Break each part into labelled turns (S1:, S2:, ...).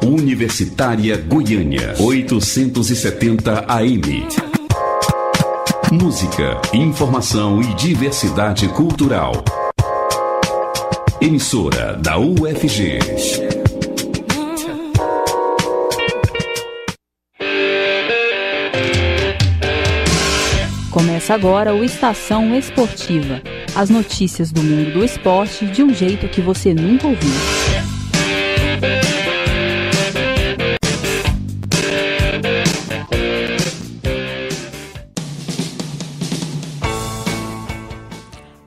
S1: Universitária Goiânia, 870 AM. Música, informação e diversidade cultural. Emissora da UFG.
S2: Começa agora o Estação Esportiva. As notícias do mundo do esporte de um jeito que você nunca ouviu.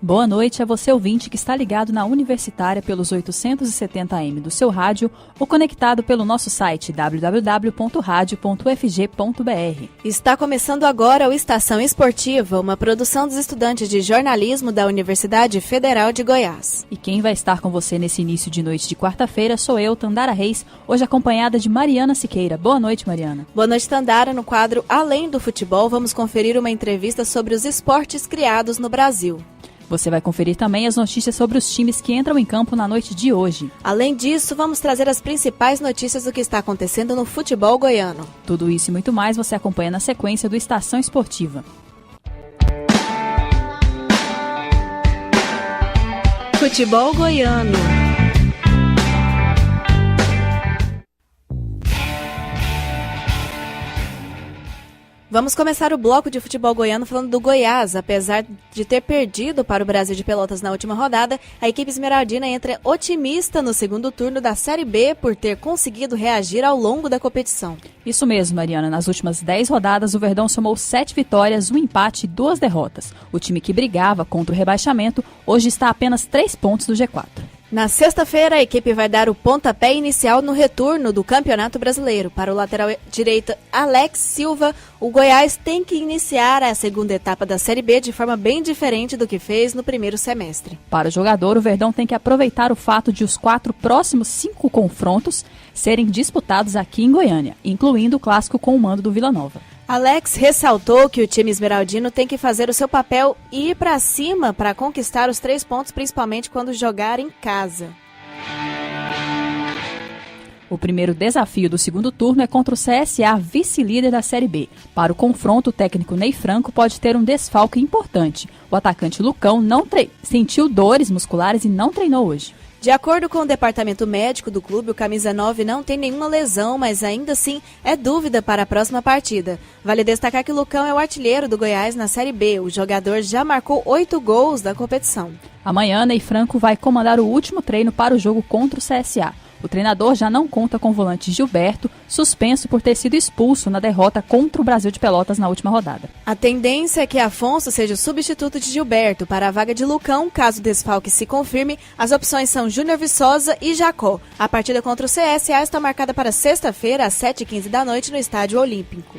S2: Boa noite a você ouvinte que está ligado na Universitária pelos 870 AM do seu rádio ou conectado pelo nosso site www.radio.ufg.br.
S3: Está começando agora o Estação Esportiva, uma produção dos estudantes de jornalismo da Universidade Federal de Goiás.
S2: E quem vai estar com você nesse início de noite de quarta-feira sou eu, Tandara Reis, hoje acompanhada de Mariana Siqueira. Boa noite, Mariana.
S3: Boa noite, Tandara. No quadro Além do Futebol, vamos conferir uma entrevista sobre os esportes criados no Brasil.
S2: Você vai conferir também as notícias sobre os times que entram em campo na noite de hoje.
S3: Além disso, vamos trazer as principais notícias do que está acontecendo no futebol goiano.
S2: Tudo isso e muito mais você acompanha na sequência do Estação Esportiva.
S3: Futebol goiano. Vamos começar o bloco de futebol goiano falando do Goiás. Apesar de ter perdido para o Brasil de Pelotas na última rodada, a equipe esmeraldina entra otimista no segundo turno da Série B por ter conseguido reagir ao longo da competição.
S2: Isso mesmo, Mariana. Nas últimas 10 rodadas, o Verdão somou 7 vitórias, 1 empate e 2 derrotas. O time que brigava contra o rebaixamento hoje está a apenas 3 pontos do G4.
S3: Na sexta-feira, a equipe vai dar o pontapé inicial no retorno do Campeonato Brasileiro. Para o lateral direito Alex Silva, o Goiás tem que iniciar a segunda etapa da Série B de forma bem diferente do que fez no primeiro semestre.
S2: Para o jogador, o Verdão tem que aproveitar o fato de os 4 próximos 5 confrontos serem disputados aqui em Goiânia, incluindo o clássico com o mando do Vila Nova.
S3: Alex ressaltou que o time esmeraldino tem que fazer o seu papel e ir para cima para conquistar os 3 pontos, principalmente quando jogar em casa.
S2: O primeiro desafio do segundo turno é contra o CSA, vice-líder da Série B. Para o confronto, o técnico Ney Franco pode ter um desfalque importante. O atacante Lucão sentiu dores musculares e não treinou hoje.
S3: De acordo com o departamento médico do clube, o camisa 9 não tem nenhuma lesão, mas ainda assim é dúvida para a próxima partida. Vale destacar que o Lucão é o artilheiro do Goiás na Série B. O jogador já marcou 8 gols da competição.
S2: Amanhã, Ney Franco vai comandar o último treino para o jogo contra o CSA. O treinador já não conta com o volante Gilberto, suspenso por ter sido expulso na derrota contra o Brasil de Pelotas na última rodada.
S3: A tendência é que Afonso seja o substituto de Gilberto para a vaga de Lucão. Caso o desfalque se confirme, as opções são Júnior Viçosa e Jacó. A partida contra o CSA está marcada para sexta-feira, às 7h15 da noite, no Estádio Olímpico.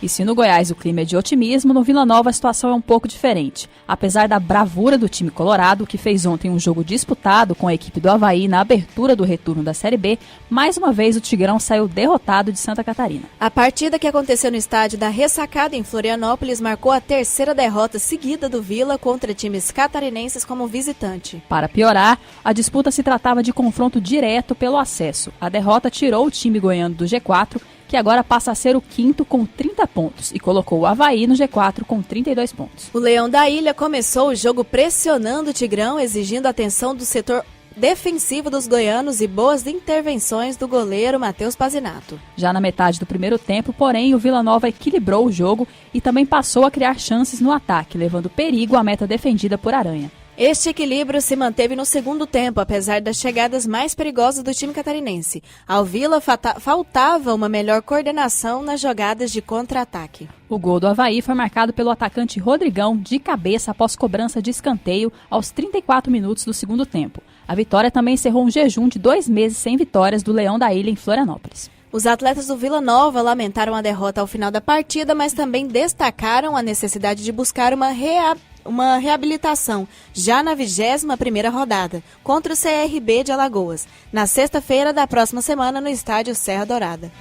S2: E se no Goiás o clima é de otimismo, no Vila Nova a situação é um pouco diferente. Apesar da bravura do time colorado, que fez ontem um jogo disputado com a equipe do Avaí na abertura do retorno da Série B, mais uma vez o Tigrão saiu derrotado de Santa Catarina.
S3: A partida que aconteceu no estádio da Ressacada em Florianópolis marcou a terceira derrota seguida do Vila contra times catarinenses como visitante.
S2: Para piorar, a disputa se tratava de confronto direto pelo acesso. A derrota tirou o time goiano do G4, que agora passa a ser o quinto com 30 pontos e colocou o Avaí no G4 com 32 pontos.
S3: O Leão da Ilha começou o jogo pressionando o Tigrão, exigindo a atenção do setor defensivo dos goianos e boas intervenções do goleiro Matheus Pazinato.
S2: Já na metade do primeiro tempo, porém, o Vila Nova equilibrou o jogo e também passou a criar chances no ataque, levando perigo à meta defendida por Aranha.
S3: Este equilíbrio se manteve no segundo tempo, apesar das chegadas mais perigosas do time catarinense. Ao Vila faltava uma melhor coordenação nas jogadas de contra-ataque.
S2: O gol do Avaí foi marcado pelo atacante Rodrigão de cabeça após cobrança de escanteio aos 34 minutos do segundo tempo. A vitória também encerrou um jejum de 2 meses sem vitórias do Leão da Ilha em Florianópolis.
S3: Os atletas do Vila Nova lamentaram a derrota ao final da partida, mas também destacaram a necessidade de buscar uma reabilitação, já na 21ª rodada, contra o CRB de Alagoas, na sexta-feira da próxima semana no estádio Serra Dourada.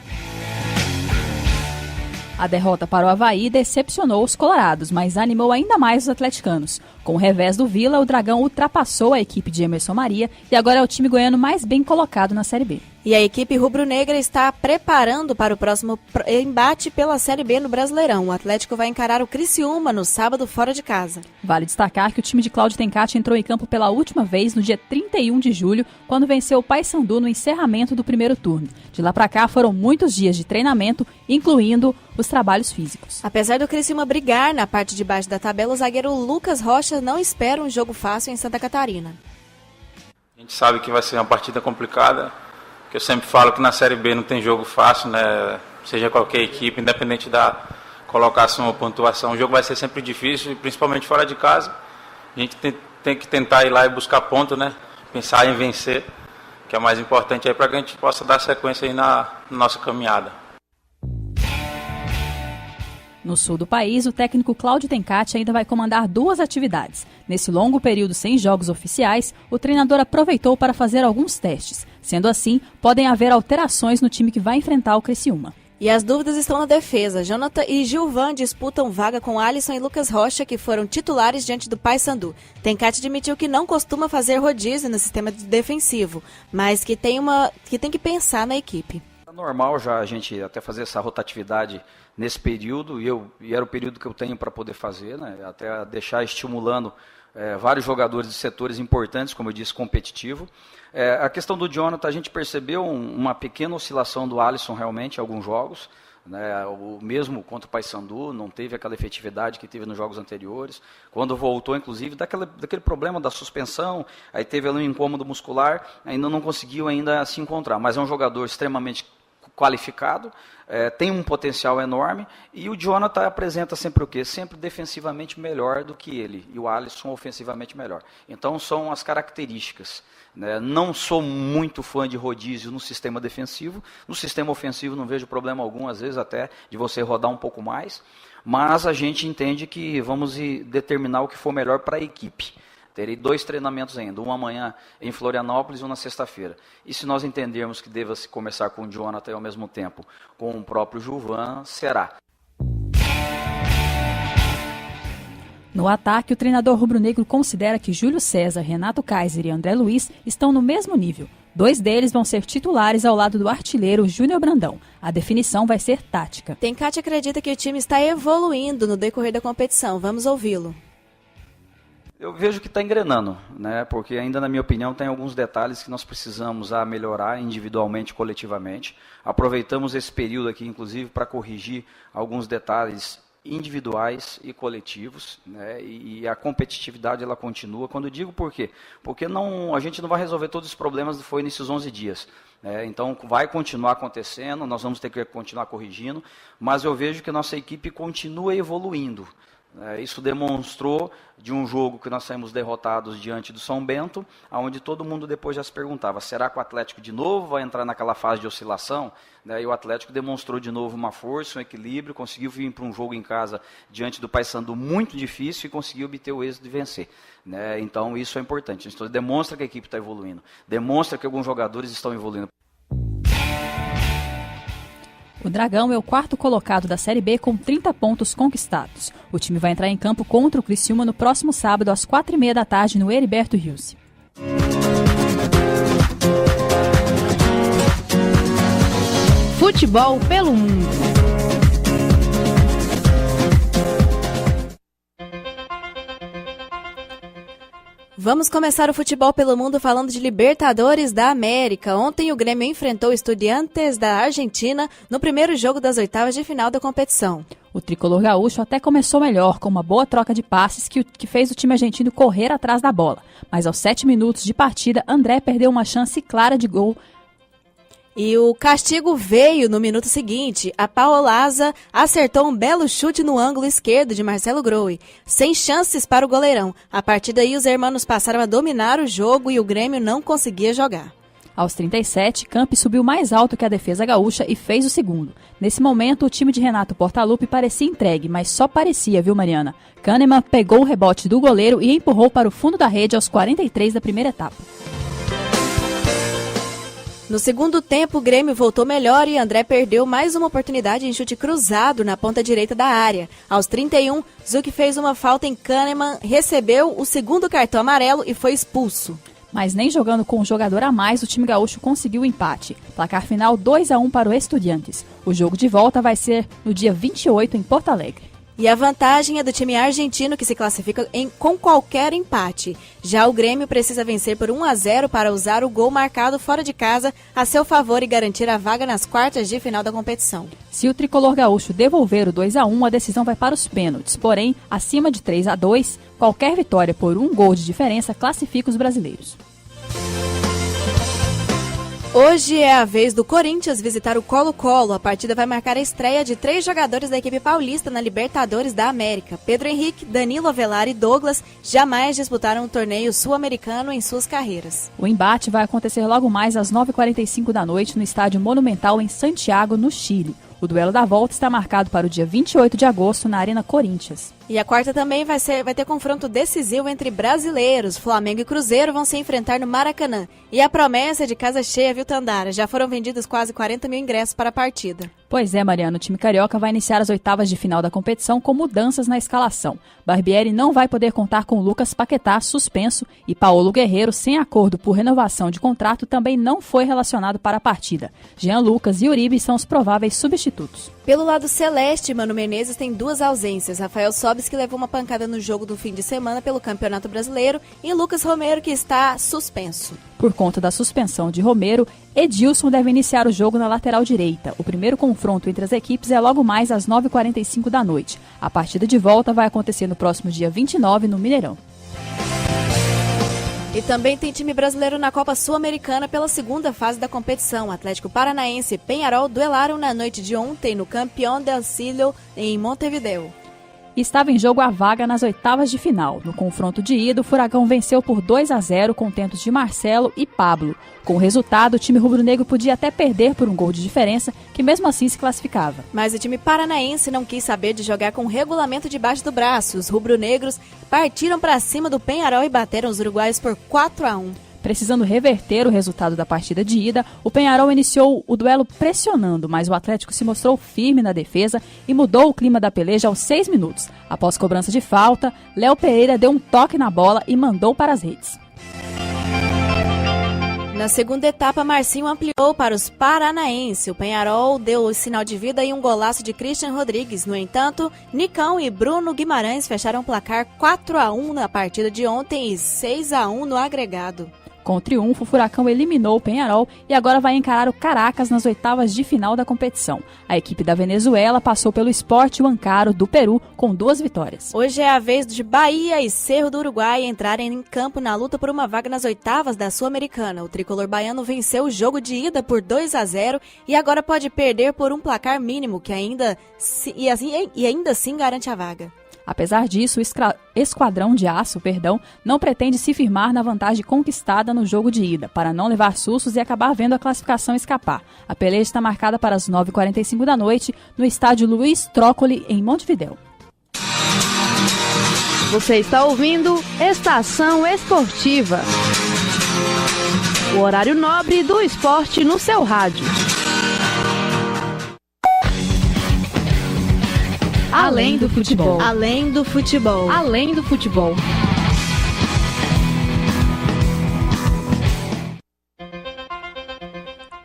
S2: A derrota para o Avaí decepcionou os colorados, mas animou ainda mais os atleticanos. Com o revés do Vila, o Dragão ultrapassou a equipe de Emerson Maria e agora é o time goiano mais bem colocado na Série B.
S3: E a equipe rubro-negra está preparando para o próximo embate pela Série B no Brasileirão. O Atlético vai encarar o Criciúma no sábado fora de casa.
S2: Vale destacar que o time de Cláudio Tencati entrou em campo pela última vez no dia 31 de julho, quando venceu o Paysandu no encerramento do primeiro turno. De lá para cá foram muitos dias de treinamento, incluindo os trabalhos físicos.
S3: Apesar do Criciúma brigar na parte de baixo da tabela, o zagueiro Lucas Rocha não espera um jogo fácil em Santa Catarina.
S4: A gente sabe que vai ser uma partida complicada, que eu sempre falo que na Série B não tem jogo fácil, né? Seja qualquer equipe, independente da colocação ou pontuação, o jogo vai ser sempre difícil, principalmente fora de casa. A gente tem que tentar ir lá e buscar ponto, né? Pensar em vencer, que é o mais importante aí para que a gente possa dar sequência aí na nossa caminhada.
S2: No sul do país, o técnico Cláudio Tencati ainda vai comandar 2 atividades. Nesse longo período sem jogos oficiais, o treinador aproveitou para fazer alguns testes. Sendo assim, podem haver alterações no time que vai enfrentar o Criciúma.
S3: E as dúvidas estão na defesa. Jonathan e Gilvan disputam vaga com Alisson e Lucas Rocha, que foram titulares diante do Paysandu. Tencati admitiu que não costuma fazer rodízio no sistema defensivo, mas que tem que pensar na equipe.
S5: É normal já a gente até fazer essa rotatividade nesse período, e era o período que eu tenho para poder fazer, né? Até deixar estimulando vários jogadores de setores importantes, como eu disse, competitivo. A questão do Jonathan, a gente percebeu uma pequena oscilação do Alisson realmente em alguns jogos, né? O mesmo contra o Paysandu, não teve aquela efetividade que teve nos jogos anteriores. Quando voltou, inclusive, daquele problema da suspensão, aí teve ali um incômodo muscular, ainda não conseguiu ainda se encontrar, mas é um jogador extremamente qualificado, tem um potencial enorme, e o Jonathan apresenta sempre o quê? Sempre defensivamente melhor do que ele, e o Alisson ofensivamente melhor. Então são as características, né? Não sou muito fã de rodízio no sistema defensivo, no sistema ofensivo não vejo problema algum, às vezes até de você rodar um pouco mais, mas a gente entende que vamos determinar o que for melhor para a equipe. Terei 2 treinamentos ainda, um amanhã em Florianópolis e um na sexta-feira. E se nós entendermos que deva-se começar com o Jonathan e ao mesmo tempo com o próprio Gilvan, será.
S2: No ataque, o treinador rubro-negro considera que Júlio César, Renato Kaiser e André Luiz estão no mesmo nível. 2 deles vão ser titulares ao lado do artilheiro Júnior Brandão. A definição vai ser tática.
S3: Tencati acredita que o time está evoluindo no decorrer da competição. Vamos ouvi-lo.
S5: Eu vejo que está engrenando, né? Porque ainda, na minha opinião, tem alguns detalhes que nós precisamos melhorar individualmente, coletivamente. Aproveitamos esse período aqui, inclusive, para corrigir alguns detalhes individuais e coletivos, né? E a competitividade ela continua. Quando eu digo por quê? Porque a gente não vai resolver todos os problemas que foi nesses 11 dias. Então vai continuar acontecendo, nós vamos ter que continuar corrigindo, mas eu vejo que a nossa equipe continua evoluindo. Isso demonstrou de um jogo que nós saímos derrotados diante do São Bento, onde todo mundo depois já se perguntava, será que o Atlético de novo vai entrar naquela fase de oscilação? E o Atlético demonstrou de novo uma força, um equilíbrio, conseguiu vir para um jogo em casa diante do Paysandu muito difícil e conseguiu obter o êxito de vencer. Então isso é importante, isso demonstra que a equipe está evoluindo, demonstra que alguns jogadores estão evoluindo.
S2: O Dragão é o 4º colocado da Série B com 30 pontos conquistados. O time vai entrar em campo contra o Criciúma no próximo sábado às 4h30 da tarde no Heriberto Rios.
S6: Futebol pelo mundo.
S3: Vamos começar o futebol pelo mundo falando de Libertadores da América. Ontem o Grêmio enfrentou o Estudiantes da Argentina no primeiro jogo das oitavas de final da competição.
S2: O tricolor gaúcho até começou melhor, com uma boa troca de passes que fez o time argentino correr atrás da bola. Mas aos 7 minutos de partida, André perdeu uma chance clara de gol.
S3: E o castigo veio no minuto seguinte. A Paolaza acertou um belo chute no ângulo esquerdo de Marcelo Grohe, sem chances para o goleirão. A partir daí, os hermanos passaram a dominar o jogo e o Grêmio não conseguia jogar.
S2: Aos 37, Campi subiu mais alto que a defesa gaúcha e fez o segundo. Nesse momento, o time de Renato Portaluppi parecia entregue, mas só parecia, viu, Mariana? Kahneman pegou o rebote do goleiro e empurrou para o fundo da rede aos 43 da primeira etapa.
S3: No segundo tempo, o Grêmio voltou melhor e André perdeu mais uma oportunidade em chute cruzado na ponta direita da área. Aos 31, Zuc fez uma falta em Kahneman, recebeu o segundo cartão amarelo e foi expulso.
S2: Mas nem jogando com um jogador a mais, o time gaúcho conseguiu o empate. Placar final 2-1 para o Estudiantes. O jogo de volta vai ser no dia 28 em Porto Alegre.
S3: E a vantagem é do time argentino, que se classifica com qualquer empate. Já o Grêmio precisa vencer por 1-0 para usar o gol marcado fora de casa a seu favor e garantir a vaga nas quartas de final da competição.
S2: Se o tricolor gaúcho devolver o 2-1, a decisão vai para os pênaltis. Porém, acima de 3-2, qualquer vitória por um gol de diferença classifica os brasileiros.
S3: Hoje é a vez do Corinthians visitar o Colo-Colo. A partida vai marcar a estreia de 3 jogadores da equipe paulista na Libertadores da América. Pedro Henrique, Danilo Avelar e Douglas jamais disputaram um torneio sul-americano em suas carreiras.
S2: O embate vai acontecer logo mais às 9h45 da noite no Estádio Monumental em Santiago, no Chile. O duelo da volta está marcado para o dia 28 de agosto na Arena Corinthians.
S3: E a quarta também vai ter confronto decisivo entre brasileiros. Flamengo e Cruzeiro vão se enfrentar no Maracanã. E a promessa é de casa cheia, viu, Tandara? Já foram vendidos quase 40 mil ingressos para a partida.
S2: Pois é, Mariana, o time carioca vai iniciar as oitavas de final da competição com mudanças na escalação. Barbieri não vai poder contar com Lucas Paquetá, suspenso, e Paulo Guerreiro, sem acordo por renovação de contrato, também não foi relacionado para a partida. Jean Lucas e Uribe são os prováveis substitutos.
S3: Pelo lado celeste, Mano Menezes tem 2 ausências. Rafael Sobis, que levou uma pancada no jogo do fim de semana pelo Campeonato Brasileiro, e Lucas Romero, que está suspenso.
S2: Por conta da suspensão de Romero, Edilson deve iniciar o jogo na lateral direita. O primeiro confronto entre as equipes é logo mais às 9h45 da noite. A partida de volta vai acontecer no próximo dia 29, no Mineirão.
S3: E também tem time brasileiro na Copa Sul-Americana pela segunda fase da competição. Atlético Paranaense e Peñarol duelaram na noite de ontem no Campeón del Siglo em Montevideo.
S2: Estava em jogo a vaga nas oitavas de final. No confronto de ida, o Furacão venceu por 2-0 com tentos de Marcelo e Pablo. Com o resultado, o time rubro-negro podia até perder por um gol de diferença, que mesmo assim se classificava.
S3: Mas o time paranaense não quis saber de jogar com o regulamento debaixo do braço. Os rubro-negros partiram para cima do Peñarol e bateram os uruguaios por 4-1.
S2: Precisando reverter o resultado da partida de ida, o Peñarol iniciou o duelo pressionando, mas o Atlético se mostrou firme na defesa e mudou o clima da peleja aos 6 minutos. Após cobrança de falta, Léo Pereira deu um toque na bola e mandou para as redes.
S3: Na segunda etapa, Marcinho ampliou para os paranaenses. O Peñarol deu o sinal de vida e um golaço de Christian Rodrigues. No entanto, Nicão e Bruno Guimarães fecharam o placar 4-1 na partida de ontem e 6-1 no agregado.
S2: Com o triunfo, o Furacão eliminou o Peñarol e agora vai encarar o Caracas nas oitavas de final da competição. A equipe da Venezuela passou pelo Sport Huancayo do Peru com 2 vitórias.
S3: Hoje é a vez de Bahia e Cerro do Uruguai entrarem em campo na luta por uma vaga nas oitavas da Sul-Americana. O tricolor baiano venceu o jogo de ida por 2-0 e agora pode perder por um placar mínimo que ainda assim garante a vaga.
S2: Apesar disso, o Esquadrão de Aço, não pretende se firmar na vantagem conquistada no jogo de ida, para não levar sustos e acabar vendo a classificação escapar. A peleja está marcada para as 9h45 da noite, no estádio Luiz Trócoli, em Montevidéu.
S6: Você está ouvindo Estação Esportiva. O horário nobre do esporte no seu rádio.
S2: Além do futebol.
S3: Além do futebol.
S2: Além do futebol.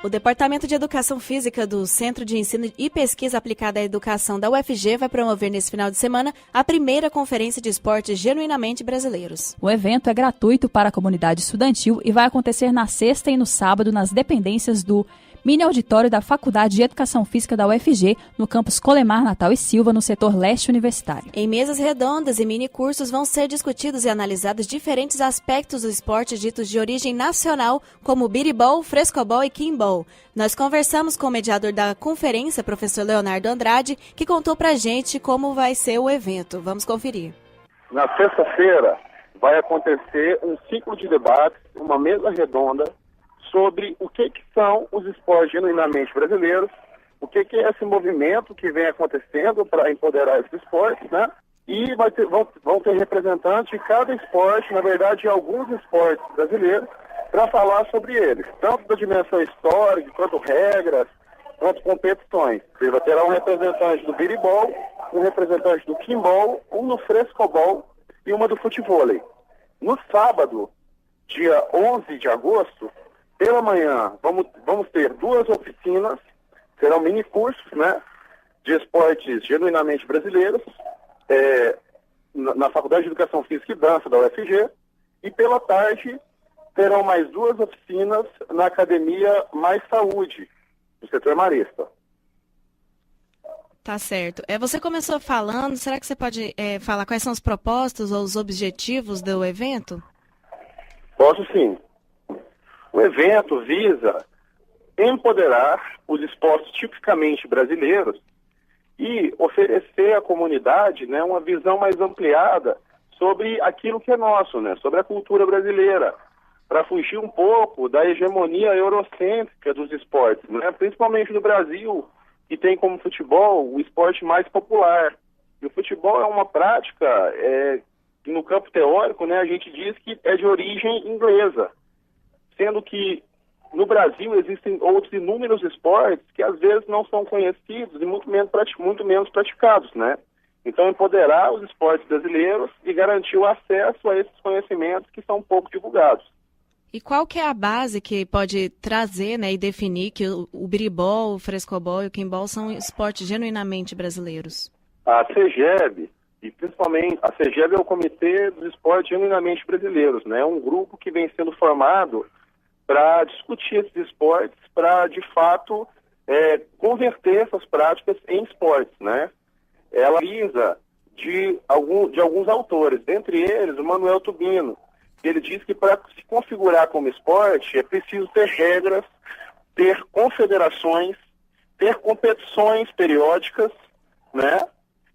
S3: O Departamento de Educação Física do Centro de Ensino e Pesquisa Aplicada à Educação da UFG vai promover nesse final de semana a primeira conferência de esportes genuinamente brasileiros.
S2: O evento é gratuito para a comunidade estudantil e vai acontecer na sexta e no sábado nas dependências do mini auditório da Faculdade de Educação Física da UFG, no campus Colemar Natal e Silva, no setor leste universitário.
S3: Em mesas redondas e mini cursos vão ser discutidos e analisados diferentes aspectos do esporte ditos de origem nacional, como biribol, frescobol e kimball. Nós conversamos com o mediador da conferência, professor Leonardo Andrade, que contou pra gente como vai ser o evento. Vamos conferir.
S7: Na sexta-feira vai acontecer um ciclo de debates, uma mesa redonda, sobre o que são os esportes genuinamente brasileiros, o que é esse movimento que vem acontecendo para empoderar esses esportes, né? E vão ter representantes de cada esporte, na verdade, alguns esportes brasileiros, para falar sobre eles, tanto da dimensão histórica, quanto regras, quanto competições. Terá um representante do biribol, um representante do quimbol, um do frescobol e uma do futevôlei. No sábado, dia 11 de agosto, pela manhã, vamos ter 2 oficinas, serão mini-cursos, né, de esportes genuinamente brasileiros, na Faculdade de Educação Física e Dança da UFG, e pela tarde terão mais 2 oficinas na Academia Mais Saúde, do setor marista.
S3: Tá certo. Você começou falando, será que você pode falar quais são os propósitos ou os objetivos do evento?
S7: Posso sim. O evento visa empoderar os esportes tipicamente brasileiros e oferecer à comunidade, né, uma visão mais ampliada sobre aquilo que é nosso, né, sobre a cultura brasileira, para fugir um pouco da hegemonia eurocêntrica dos esportes, né, principalmente no Brasil, que tem como futebol o esporte mais popular. E o futebol é uma prática que no campo teórico, né, a gente diz que é de origem inglesa, sendo que no Brasil existem outros inúmeros esportes que às vezes não são conhecidos e muito menos praticados, né? Então, empoderar os esportes brasileiros e garantir o acesso a esses conhecimentos que são pouco divulgados.
S3: E qual que é a base que pode trazer, né, e definir que o biribol, o frescobol e o quimbol são esportes genuinamente brasileiros?
S7: A CEGEB, e principalmente a CEGEB é o Comitê dos Esportes Genuinamente Brasileiros, né? É um grupo que vem sendo formado para discutir esses esportes, para, de fato, converter essas práticas em esportes, né? Ela visa de alguns autores, dentre eles o Manuel Tubino. Ele diz que para se configurar como esporte é preciso ter regras, ter confederações, ter competições periódicas, né?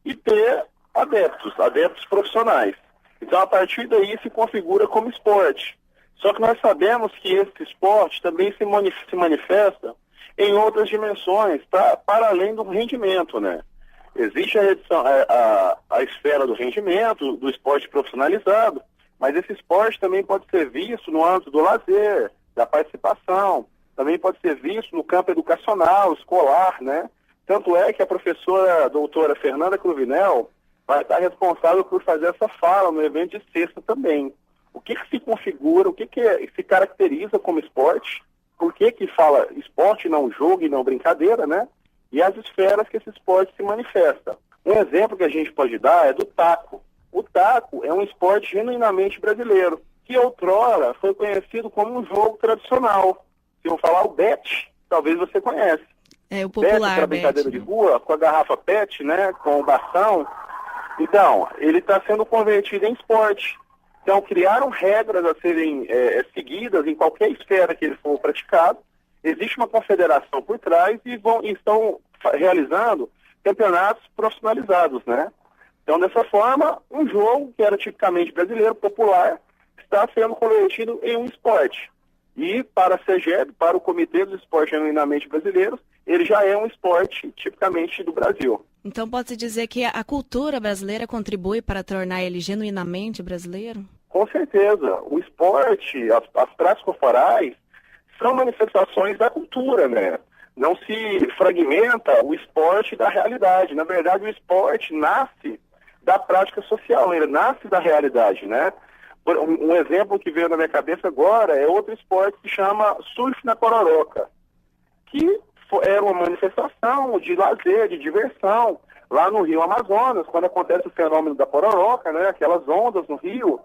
S7: E ter adeptos profissionais. Então, a partir daí se configura como esporte. Só que nós sabemos que esse esporte também se manifesta em outras dimensões, para além do rendimento, né? Existe a esfera do rendimento, do esporte profissionalizado, mas esse esporte também pode ser visto no âmbito do lazer, da participação, também pode ser visto no campo educacional, escolar, né? Tanto é que a professora doutora Fernanda Cruvinel vai estar responsável por fazer essa fala no evento de sexta também. O que se configura, o que se caracteriza como esporte, por que fala esporte, não jogo e não brincadeira, né? E as esferas que esse esporte se manifesta. Um exemplo que a gente pode dar é do taco. O taco é um esporte genuinamente brasileiro, que outrora foi conhecido como um jogo tradicional. Se eu falar o bet, talvez você conhece.
S3: É o popular
S7: bet, brincadeira de rua, com a garrafa pet, né? Com o bastão. Então, ele está sendo convertido em esporte. Então, criaram regras a serem seguidas em qualquer esfera que ele for praticado. Existe uma confederação por trás e estão realizando campeonatos profissionalizados, né? Então, dessa forma, um jogo que era tipicamente brasileiro, popular, está sendo convertido em um esporte. E para a CEGEB, para o Comitê dos Esportes Genuinamente Brasileiros, ele já é um esporte tipicamente do Brasil.
S3: Então pode-se dizer que a cultura brasileira contribui para tornar ele genuinamente brasileiro?
S7: Com certeza. O esporte, as práticas corporais, são manifestações da cultura, né? Não se fragmenta o esporte da realidade. Na verdade, o esporte nasce da prática social, ele nasce da realidade, né? Um exemplo que veio na minha cabeça agora é outro esporte que se chama surf na Pororoca, que era uma manifestação de lazer, de diversão, lá no Rio Amazonas, quando acontece o fenômeno da Pororoca, né, aquelas ondas no rio,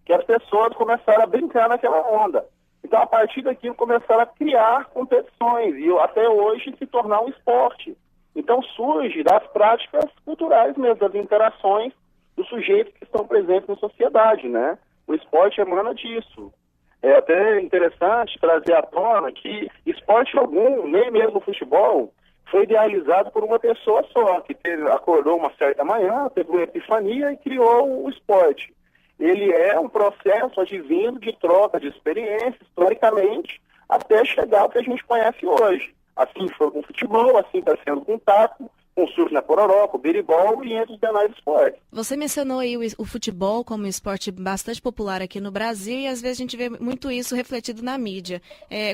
S7: que as pessoas começaram a brincar naquela onda. Então, a partir daquilo, começaram a criar competições e até hoje se tornar um esporte. Então, surge das práticas culturais mesmo, das interações dos sujeitos que estão presentes na sociedade, né? O esporte emana disso. É até interessante trazer à tona que esporte algum, nem mesmo o futebol, foi idealizado por uma pessoa só, que acordou uma certa manhã, teve uma epifania e criou o esporte. Ele é um processo advindo de troca de experiência, historicamente, até chegar ao que a gente conhece hoje. Assim foi com o futebol, assim está sendo com o taco, com surf na pororoca, o biribol e entre os demais esportes.
S3: Você mencionou aí o futebol como um esporte bastante popular aqui no Brasil e às vezes a gente vê muito isso refletido na mídia.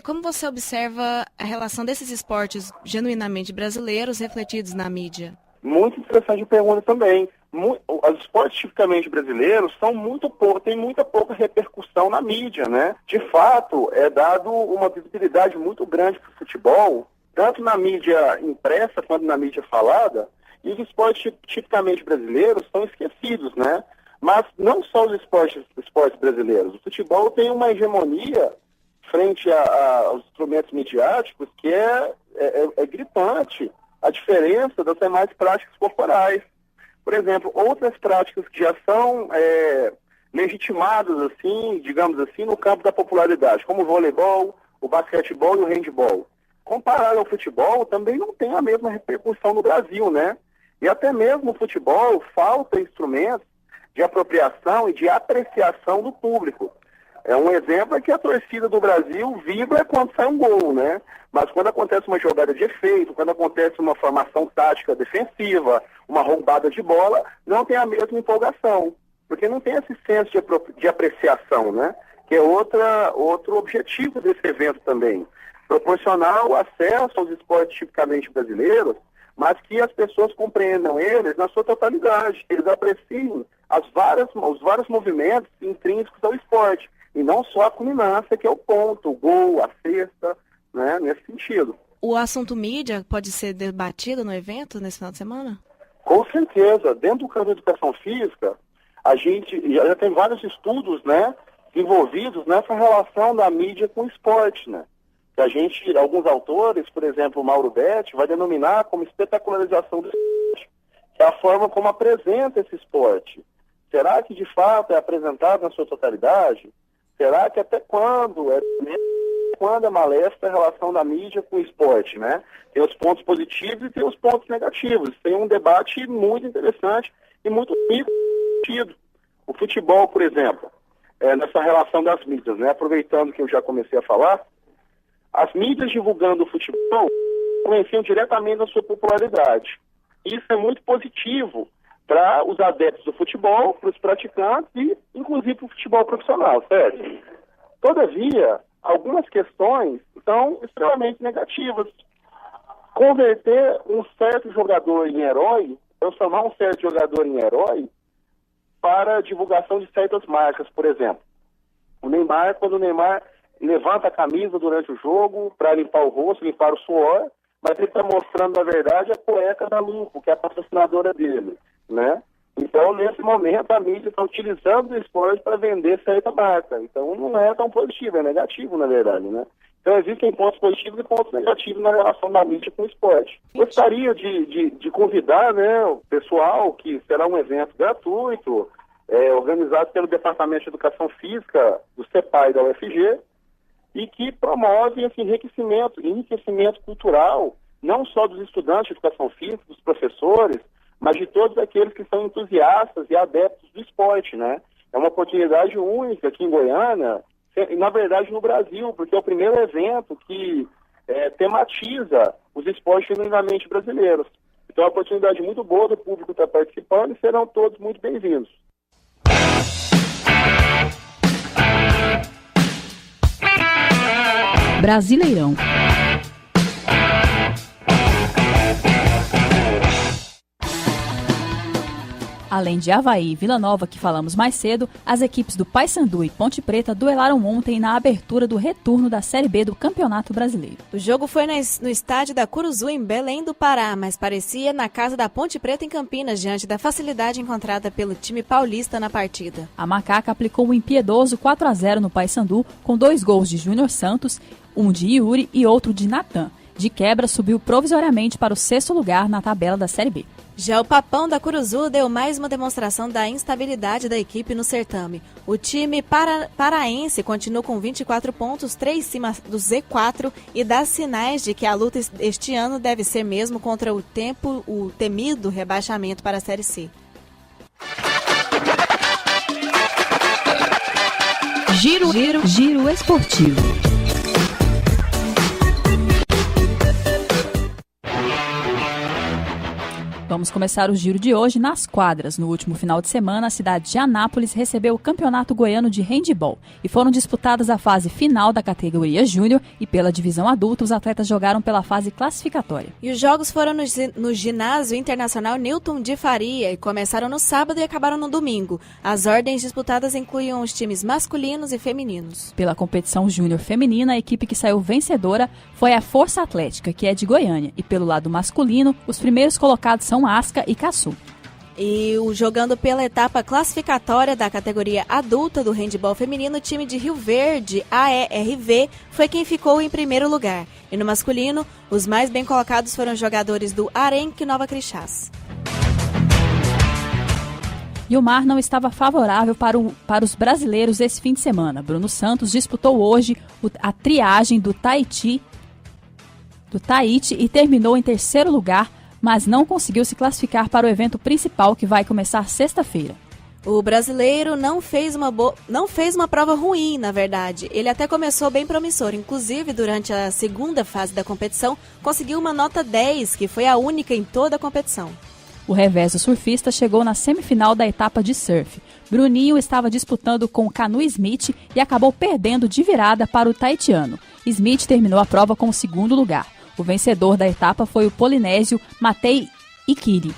S3: Como você observa a relação desses esportes genuinamente brasileiros refletidos na mídia?
S7: Muito interessante a pergunta também. Os esportes tipicamente brasileiros têm muita pouca repercussão na mídia, né? De fato, é dado uma visibilidade muito grande para o futebol, tanto na mídia impressa quanto na mídia falada, e os esportes tipicamente brasileiros são esquecidos, né? Mas não só os esportes brasileiros. O futebol tem uma hegemonia frente aos instrumentos midiáticos que é gritante a diferença das demais práticas corporais. Por exemplo, outras práticas que já são legitimadas, assim, digamos assim, no campo da popularidade, como o voleibol, o basquetebol e o handebol. Comparado ao futebol, também não tem a mesma repercussão no Brasil, né? E até mesmo no futebol, falta instrumentos de apropriação e de apreciação do público. Um exemplo é que a torcida do Brasil vibra quando sai um gol, né? Mas quando acontece uma jogada de efeito, quando acontece uma formação tática defensiva, uma roubada de bola, não tem a mesma empolgação, porque não tem esse senso de apreciação, né? Que é outro objetivo desse evento também. Proporcionar o acesso aos esportes tipicamente brasileiros, mas que as pessoas compreendam eles na sua totalidade, eles apreciem os vários movimentos intrínsecos ao esporte, e não só a culminância, que é o ponto, o gol, a cesta, né, nesse sentido.
S3: O assunto mídia pode ser debatido no evento, nesse final de semana?
S7: Com certeza. Dentro do campo de educação física, a gente já tem vários estudos, né, envolvidos nessa relação da mídia com o esporte, né? Que alguns autores, por exemplo, o Mauro Betti, vai denominar como espetacularização do esporte, que é a forma como apresenta esse esporte. Será que de fato é apresentado na sua totalidade? Será que até quando é maléfica a relação da mídia com o esporte, né? Tem os pontos positivos e tem os pontos negativos. Tem um debate muito interessante e muito rico. O futebol, por exemplo, nessa relação das mídias, né? Aproveitando que eu já comecei a falar, as mídias divulgando o futebol influenciam diretamente na sua popularidade. Isso é muito positivo para os adeptos do futebol, para os praticantes e, inclusive, para o futebol profissional, certo? Todavia, algumas questões são extremamente negativas. Converter um certo jogador em herói, transformar um certo jogador em herói para a divulgação de certas marcas, por exemplo. Quando o Neymar levanta a camisa durante o jogo para limpar o rosto, limpar o suor, mas ele está mostrando, na verdade, a cueca da Lupo, que é a patrocinadora dele, né? Então, nesse momento, a mídia está utilizando o esporte para vender certa marca. Então, não é tão positivo, é negativo, na verdade, né? Então, existem pontos positivos e pontos negativos na relação da mídia com o esporte. Gostaria de convidar, né, o pessoal, que será um evento gratuito, organizado pelo Departamento de Educação Física do CEPAI da UFG, e que promove esse enriquecimento cultural, não só dos estudantes de educação física, dos professores, mas de todos aqueles que são entusiastas e adeptos do esporte, né? É uma oportunidade única aqui em Goiânia, e na verdade no Brasil, porque é o primeiro evento que tematiza os esportes genuinamente brasileiros. Então é uma oportunidade muito boa do público estar participando e serão todos muito bem-vindos.
S2: Brasileirão. Além de Avaí e Vila Nova, que falamos mais cedo, as equipes do Paysandu e Ponte Preta duelaram ontem na abertura do retorno da Série B do Campeonato Brasileiro.
S3: O jogo foi no estádio da Curuzu, em Belém do Pará, mas parecia na casa da Ponte Preta, em Campinas, diante da facilidade encontrada pelo time paulista na partida.
S2: A Macaca aplicou um impiedoso 4-0 no Paysandu, com 2 gols de Júnior Santos, um de Yuri e outro de Natan. De quebra, subiu provisoriamente para o 6º lugar na tabela da Série B.
S3: Já o Papão da Curuzu deu mais uma demonstração da instabilidade da equipe no certame. O time paraense continua com 24 pontos, 3 em cima do Z4 e dá sinais de que a luta este ano deve ser mesmo contra o temido rebaixamento para a Série C.
S6: Giro esportivo.
S2: Vamos começar o giro de hoje nas quadras. No último final de semana, a cidade de Anápolis recebeu o Campeonato Goiano de Handebol e foram disputadas a fase final da categoria Júnior e pela divisão adulta, os atletas jogaram pela fase classificatória.
S3: E os jogos foram no Ginásio Internacional Newton de Faria e começaram no sábado e acabaram no domingo. As ordens disputadas incluíam os times masculinos e femininos.
S2: Pela competição júnior feminina, a equipe que saiu vencedora foi a Força Atlética, que é de Goiânia, e pelo lado masculino, os primeiros colocados são Asca e Caçu.
S3: E jogando pela etapa classificatória da categoria adulta do handebol feminino, o time de Rio Verde, AERV, foi quem ficou em primeiro lugar. E no masculino, os mais bem colocados foram os jogadores do Arenque Nova Crixás.
S2: E o mar não estava favorável para os brasileiros esse fim de semana. Bruno Santos disputou hoje a triagem do Tahiti e terminou em terceiro lugar, mas não conseguiu se classificar para o evento principal que vai começar sexta-feira.
S3: O brasileiro não fez uma prova ruim, na verdade. Ele até começou bem promissor. Inclusive, durante a segunda fase da competição, conseguiu uma nota 10, que foi a única em toda a competição.
S2: O reveso surfista chegou na semifinal da etapa de surf. Bruninho estava disputando com Canu Smith e acabou perdendo de virada para o tahitiano. Smith terminou a prova com o segundo lugar. O vencedor da etapa foi o polinésio Matei Ikiri.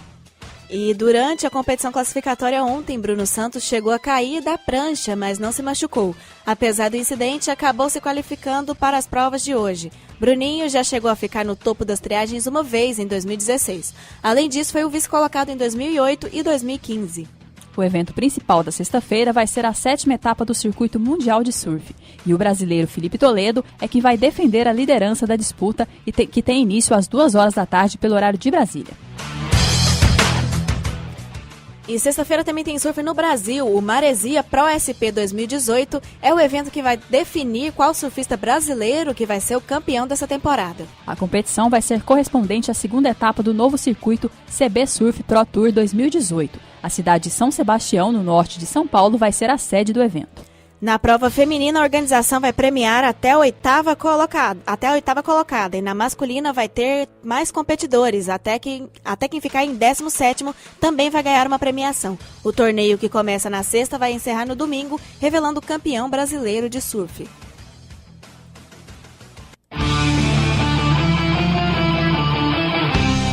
S3: E durante a competição classificatória ontem, Bruno Santos chegou a cair da prancha, mas não se machucou. Apesar do incidente, acabou se qualificando para as provas de hoje. Bruninho já chegou a ficar no topo das triagens uma vez, em 2016. Além disso, foi o vice-colocado em 2008 e 2015.
S2: O evento principal da sexta-feira vai ser a 7ª etapa do Circuito Mundial de Surf. E o brasileiro Felipe Toledo é quem vai defender a liderança da disputa, que tem início às 2h da tarde pelo horário de Brasília.
S3: E sexta-feira também tem surf no Brasil. O Maresia Pro SP 2018 é o evento que vai definir qual surfista brasileiro que vai ser o campeão dessa temporada.
S2: A competição vai ser correspondente à segunda etapa do novo circuito CB Surf Pro Tour 2018. A cidade de São Sebastião, no norte de São Paulo, vai ser a sede do evento.
S3: Na prova feminina, a organização vai premiar até a oitava colocada. E na masculina vai ter mais competidores. Até quem ficar em 17º também vai ganhar uma premiação. O torneio, que começa na sexta, vai encerrar no domingo, revelando o campeão brasileiro de surf.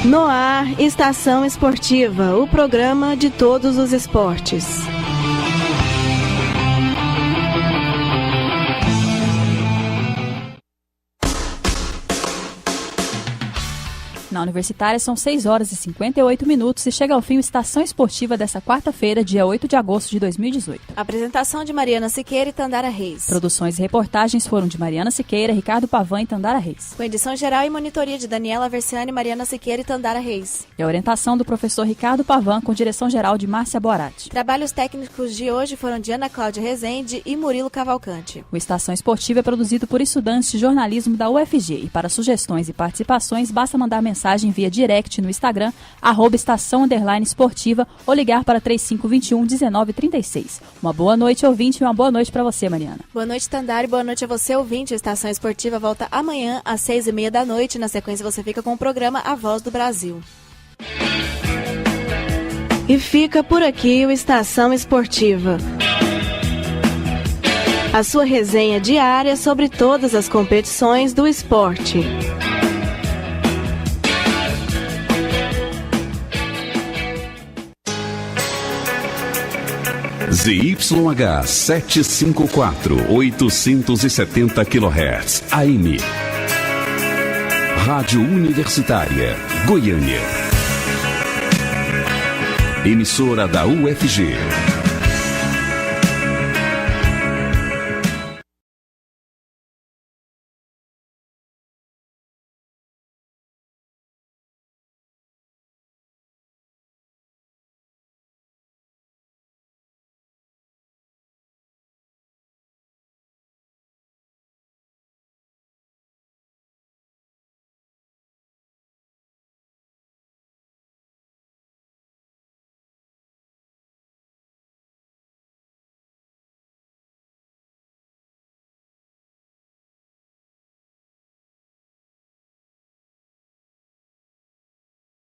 S3: No ar, Estação Esportiva, o programa de todos os esportes.
S2: Na Universitária são 6h58 e chega ao fim o Estação Esportiva dessa quarta-feira, dia 8 de agosto de 2018.
S3: Apresentação de Mariana Siqueira e Tandara Reis.
S2: Produções e reportagens foram de Mariana Siqueira, Ricardo Pavan e Tandara Reis.
S3: Com edição geral e monitoria de Daniela Versiani, Mariana Siqueira e Tandara Reis.
S2: E a orientação do professor Ricardo Pavan, com direção geral de Márcia Boratti.
S3: Trabalhos técnicos de hoje foram de Ana Cláudia Rezende e Murilo Cavalcante.
S2: O Estação Esportiva é produzido por estudantes de jornalismo da UFG e para sugestões e participações basta mandar mensagem via direct no Instagram, @estação_esportiva ou ligar para 3521-1936. Uma boa noite, ouvinte, e uma boa noite para você, Mariana.
S3: Boa noite, Tandara, e boa noite a você, ouvinte. A Estação Esportiva volta amanhã às 6h30 da noite. Na sequência, você fica com o programa A Voz do Brasil. E fica por aqui o Estação Esportiva. A sua resenha diária sobre todas as competições do esporte.
S1: ZYH 754, 870 kHz, AM. Rádio Universitária, Goiânia. Emissora da UFG.